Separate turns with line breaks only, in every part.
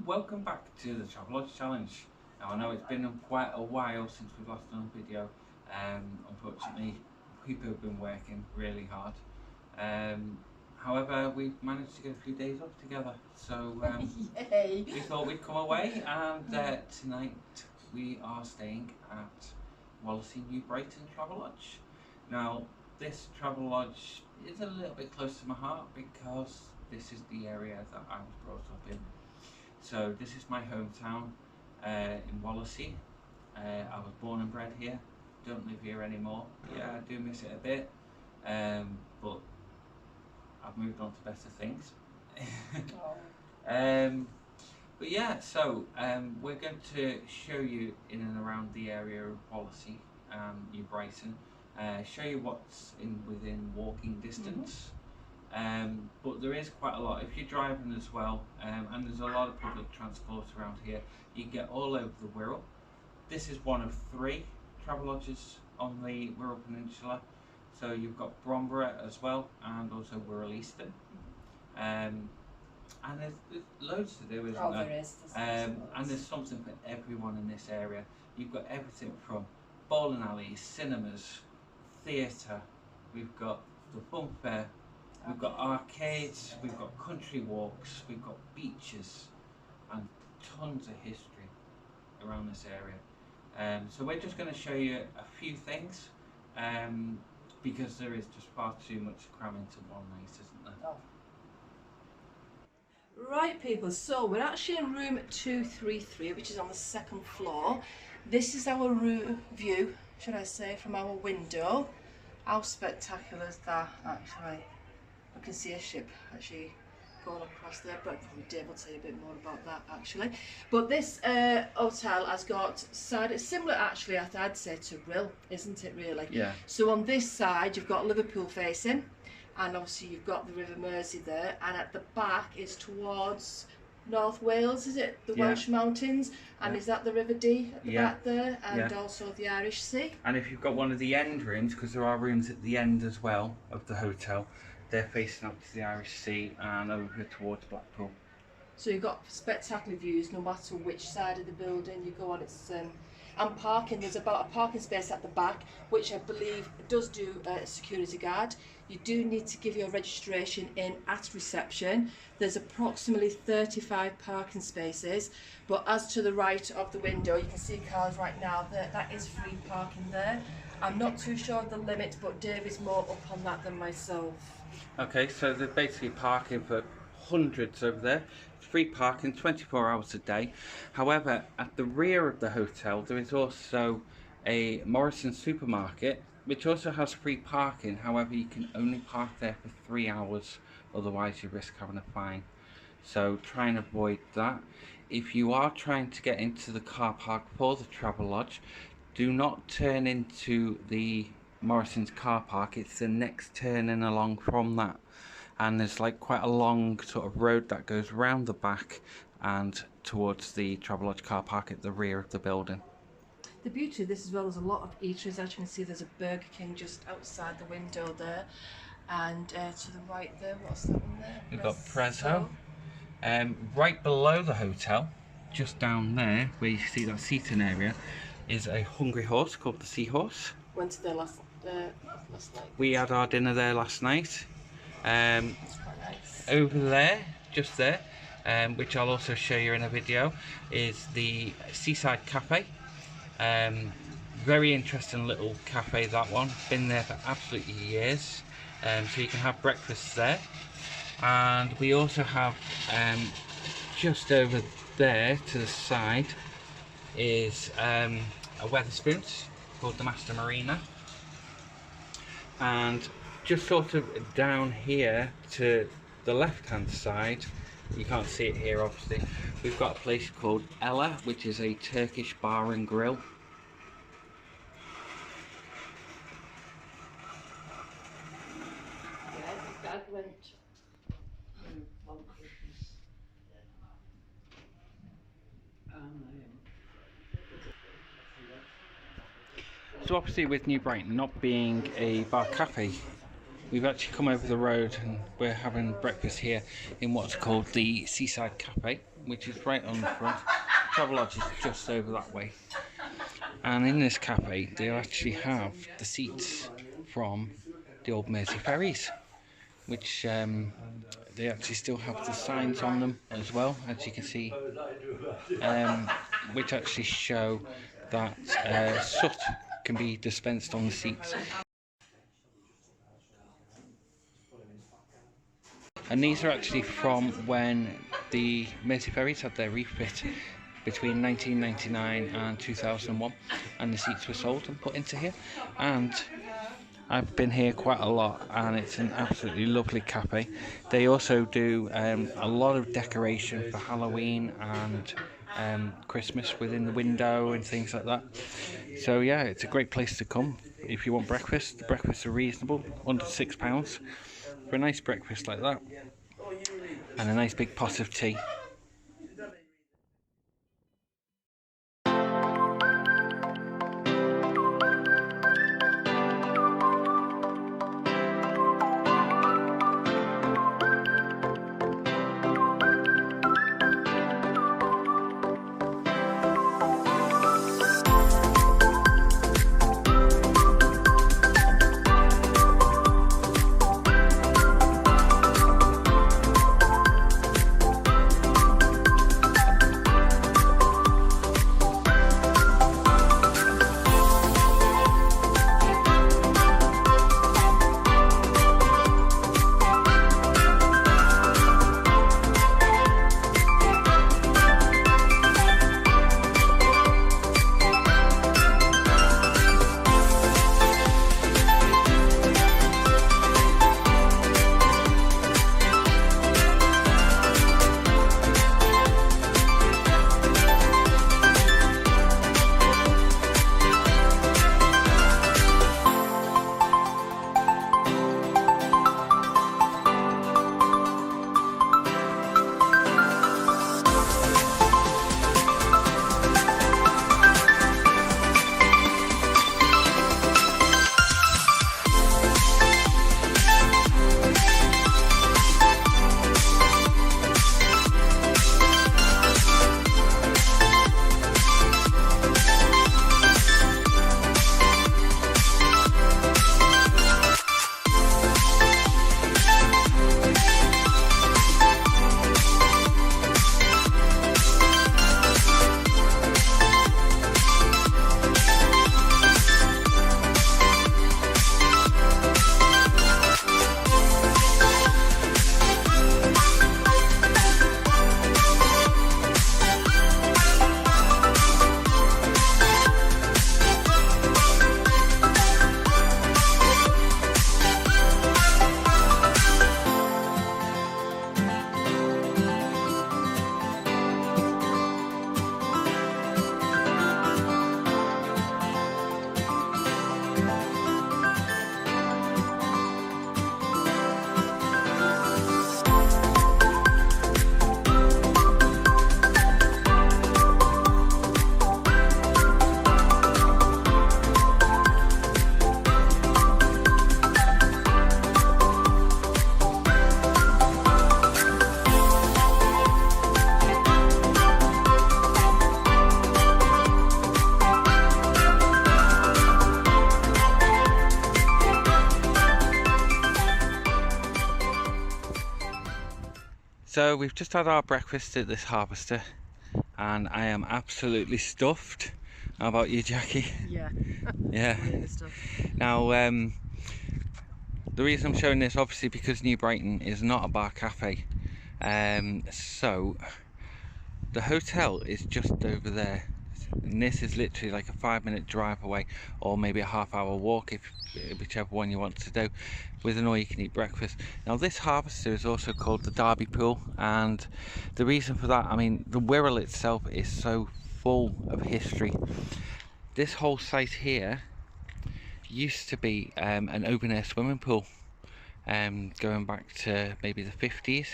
Welcome back to the Travelodge Challenge. Now I know it's been quite a while since we've last done a video. Unfortunately, people have been working really hard. However, we've managed to get a few days off together, so we thought we'd come away, and tonight we are staying at Wallasey New Brighton Travelodge. Now this Travelodge is a little bit close to my heart because this is the area that I was brought up in. So this is my hometown in Wallasey. I was born and bred here, don't live here anymore. Yeah, I do miss it a bit, but I've moved on to better things. But yeah, so we're going to show you in and around the area of Wallasey, New Brighton, show you what's within walking distance. But there is quite a lot if you're driving as well, and there's a lot of public transport around here. You get all over the Wirral. This is one of 3 Travelodges on the Wirral Peninsula. So you've got Bromborough as well, and also Wirral Eastern. And there's loads to do, isn't there?
There is.
And there's something for everyone in this area. You've got everything from bowling alleys, cinemas, theatre. We've got the fun fair. We've got arcades, we've got country walks, we've got beaches, and tons of history around this area. So we're just going to show you a few things, because there is just far too much to cram into one night, isn't there?
Right people, so we're actually in room 233, which is on the 2nd floor. This is our view, should I say, from our window. How spectacular is that, actually? I can see a ship actually going across there, but Dave will tell you a bit more about that actually. But this hotel has got side, it's similar actually, I'd say, to Rhyl, isn't it really?
Yeah.
So on this side you've got Liverpool facing, and obviously you've got the River Mersey there, and at the back is towards North Wales, is it? The Welsh Mountains, and is that the River Dee at the back there, and also the Irish Sea.
And if you've got one of the end rooms, because there are rooms at the end as well of the hotel, they're facing up to the Irish Sea and over towards Blackpool.
So you've got spectacular views no matter which side of the building you go on. It's and parking, there's about a parking space at the back, which I believe does do a security guard. You do need to give your registration in at reception. There's approximately 35 parking spaces, but as to the right of the window, you can see cars right now, that is free parking there. I'm not too sure of the limit, but Dave is more up on that than myself.
Okay, so they're basically parking for hundreds over there. Free parking 24 hours a day. However, at the rear of the hotel there is also a Morrison's supermarket, which also has free parking. However, you can only park there for 3 hours, otherwise you risk having a fine. So try and avoid that. If you are trying to get into the car park for the Travelodge, do not turn into the Morrison's car park. It's the next turning along from that, and there's like quite a long sort of road that goes round the back and towards the Travelodge car park at the rear of the building.
The beauty of this as well is a lot of eateries. As you can see, there's a Burger King just outside the window there, and to the right there, what's that one there?
We've got Prezzo. Right below the hotel, just down there where you see that seating area, is a hungry horse called the Seahorse.
Went to there last night.
We had our dinner there last night.
It's quite nice.
Over there, just there, which I'll also show you in a video, is the Seaside Cafe. Very interesting little cafe, that one. Been there for absolutely years. So you can have breakfast there. And we also have just over there to the side is a Wetherspoons called the Master Marina. And just sort of down here to the left hand side, you can't see it here obviously, we've got a place called Ella, which is a Turkish bar and grill.
Yeah, Dad went on Christmas.
So obviously with New Brighton not being a bar cafe, we've actually come over the road and we're having breakfast here in what's called the Seaside Cafe, which is right on the front. Travelodge is just over that way. And in this cafe they actually have the seats from the old Mersey ferries, which they actually still have the signs on them as well, as you can see, which actually show that soot can be dispensed on the seats. And these are actually from when the Mersey ferries had their refit between 1999 and 2001, and the seats were sold and put into here. And I've been here quite a lot, and it's an absolutely lovely cafe. They also do a lot of decoration for Halloween and Christmas within the window and things like that. So yeah, it's a great place to come if you want breakfast. The breakfasts are reasonable, under £6 for a nice breakfast like that, and a nice big pot of tea. So we've just had our breakfast at this harvester and I am absolutely stuffed. How about you, Jackie?
Yeah.
Yeah.
Really stuffed.
Now, the reason I'm showing this, obviously, because New Brighton is not a bar cafe. So the hotel is just over there. And this is literally like a 5-minute drive away, or maybe a half-hour walk, whichever one you want to do, with an all-you-can-eat breakfast. Now this harvester is also called the Derby Pool, and the reason for that, I mean, the Wirral itself is so full of history. This whole site here used to be an open-air swimming pool, going back to maybe the 50s,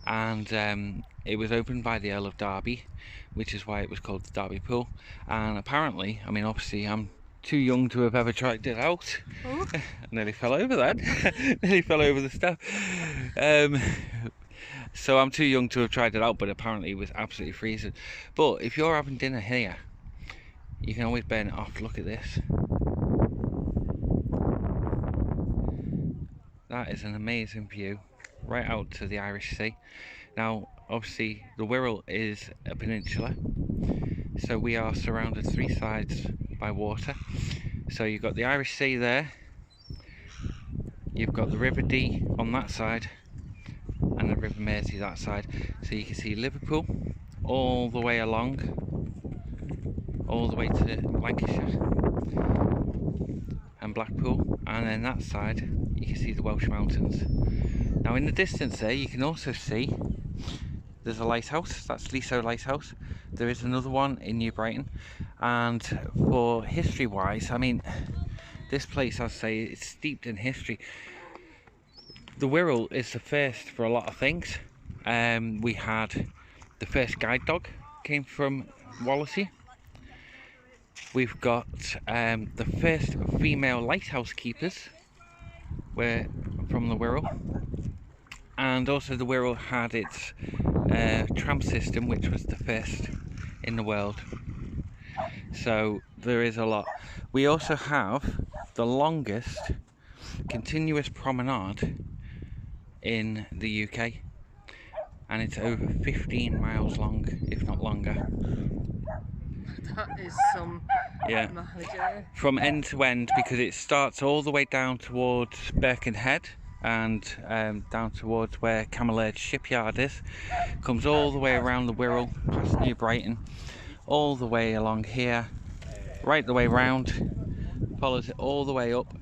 and it was opened by the Earl of Derby, which is why it was called the Derby Pool. And apparently, I mean, obviously I'm too young to have ever tried it out.
Oh.
I nearly fell over then. Nearly fell over the step. So I'm too young to have tried it out, but apparently it was absolutely freezing. But if you're having dinner here, you can always burn it off. Look at this. That is an amazing view right out to the Irish Sea. Now obviously the Wirral is a peninsula, so we are surrounded 3 sides by water. So you've got the Irish Sea there, you've got the River Dee on that side, and the River Mersey that side. So you can see Liverpool all the way along, all the way to Lancashire and Blackpool, and then that side you can see the Welsh Mountains. Now in the distance there you can also see there's a lighthouse, that's Liso Lighthouse. There is another one in New Brighton, and for history wise, I mean, this place, I'd say, it's steeped in history. The Wirral is the first for a lot of things. We had the first guide dog came from Wallasey. We've got the first female lighthouse keepers were from the Wirral, and also the Wirral had its tram system, which was the first in the world. So there is a lot. We also have the longest continuous promenade in the UK, and it's over 15 miles long, if not longer.
That is some mileage.
From end to end, because it starts all the way down towards Birkenhead and down towards where Camberledge shipyard is, comes all the way around the Wirral, past New Brighton, all the way along here, right the way round, follows it all the way up,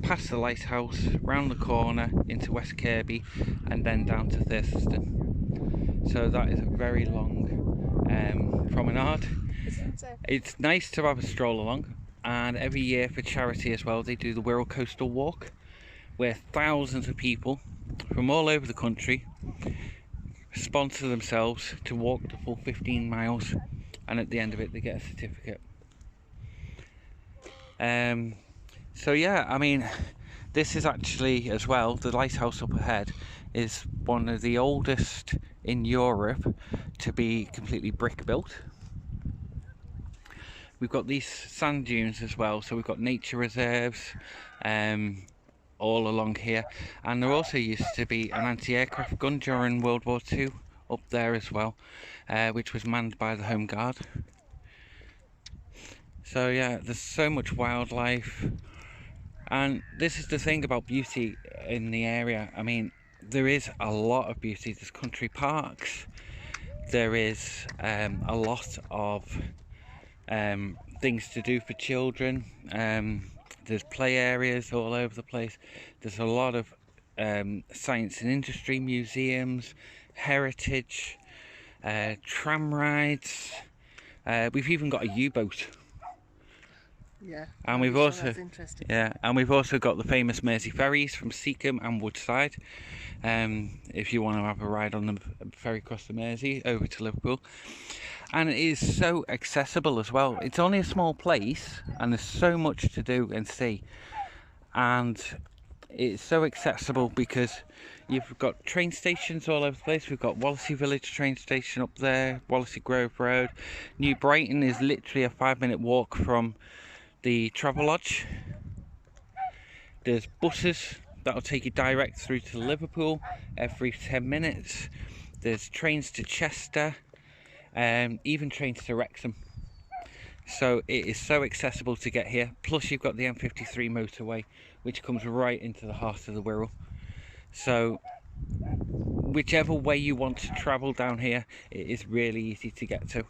past the lighthouse, round the corner into West Kirby, and then down to Thurston. So that is a very long promenade. It's nice to have a stroll along, and every year for charity as well, they do the Wirral Coastal Walk, where thousands of people from all over the country sponsor themselves to walk the full 15 miles, and at the end of it they get a certificate. So yeah, I mean, this is actually, as well, the lighthouse up ahead is one of the oldest in Europe to be completely brick built. We've got these sand dunes as well, so we've got nature reserves all along here, and there also used to be an anti-aircraft gun during World War II up there as well, which was manned by the Home Guard. So yeah, there's so much wildlife, and this is the thing about beauty in the area. I mean, there is a lot of beauty. There's country parks, there is a lot of things to do for children. There's play areas all over the place. There's a lot of science and industry museums, heritage, tram rides. We've even got a U-boat.
Yeah.
And we've also and we've also got the famous Mersey ferries from Seacombe and Woodside. If you want to have a ride on the ferry across the Mersey over to Liverpool. And it is so accessible as well. It's only a small place and there's so much to do and see, and it's so accessible because you've got train stations all over the place. We've got Wallasey Village train station up there, Wallasey Grove Road. New Brighton is literally a 5-minute walk from the Travelodge. There's buses that'll take you direct through to Liverpool every 10 minutes. There's trains to Chester, even trains to Wrexham. So it is so accessible to get here. Plus you've got the M53 motorway, which comes right into the heart of the Wirral. So whichever way you want to travel down here, it is really easy to get to.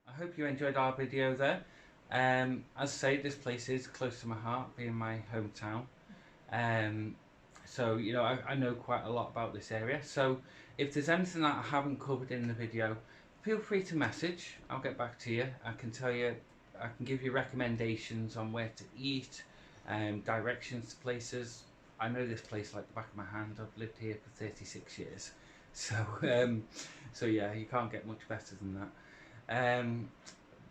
I hope you enjoyed our video there. As I say, this place is close to my heart, being my hometown. So, you know, I know quite a lot about this area. So, if there's anything that I haven't covered in the video, feel free to message. I'll get back to you. I can tell you, I can give you recommendations on where to eat, directions to places. I know this place like the back of my hand. I've lived here for 36 years. So, so yeah, you can't get much better than that.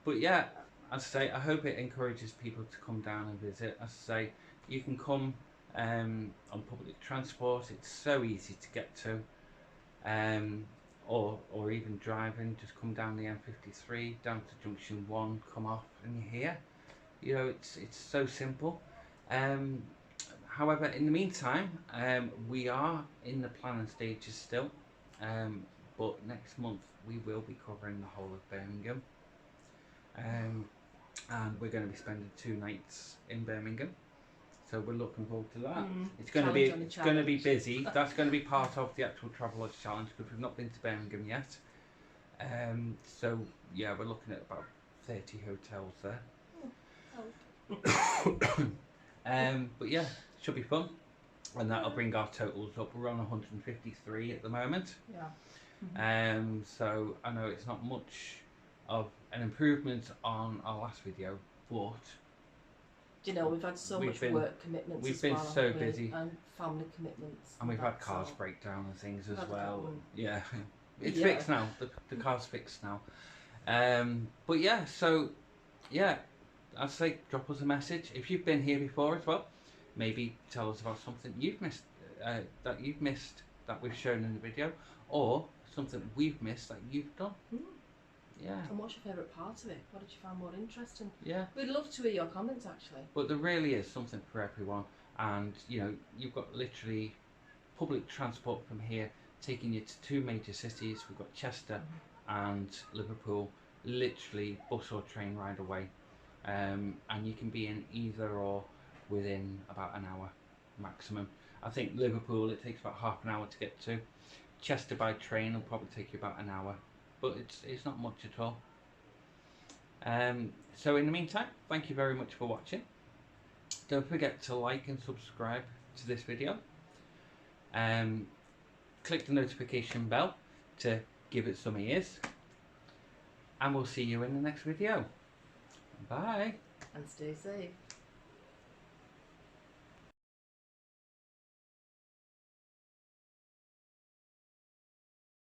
But yeah, as I say, I hope it encourages people to come down and visit. As I say, you can come on public transport. It's so easy to get to, or even driving. Just come down the M53 down to junction 1, come off, and you're here. You know, it's so simple. However, in the meantime, we are in the planning stages still. But next month we will be covering the whole of Birmingham. And we're going to be spending 2 nights in Birmingham. So we're looking forward to that. It's going to be busy. That's going to be part of the actual Travelodge Challenge because we've not been to Birmingham yet. So yeah, we're looking at about 30 hotels there. But yeah, should be fun, and that'll bring our totals up. We're on 153 at the moment.
Yeah.
So I know it's not much of an improvement on our last video, but
Do you know, we've had so much work commitments.
We've been so busy,
and family commitments,
and we've had cars break down and things as well. Yeah, it's
Yeah.
fixed now. The car's fixed now. But yeah, so yeah, I'd say drop us a message if you've been here before as well. Maybe tell us about something you've missed that we've shown in the video, or something we've missed that you've done. Yeah.
And what's your favourite part of it? What did you find more interesting?
Yeah.
We'd love to hear your comments actually.
But there really is something for everyone, and you know, you've got literally public transport from here taking you to 2 major cities. We've got Chester and Liverpool, literally bus or train ride away, and you can be in either or within about an hour maximum. I think Liverpool, it takes about half an hour to get to. Chester by train will probably take you about an hour, but it's not much at all. So in the meantime, thank you very much for watching. Don't forget to like and subscribe to this video. Click the notification bell to give it some ears, and we'll see you in the next video. Bye.
And stay safe.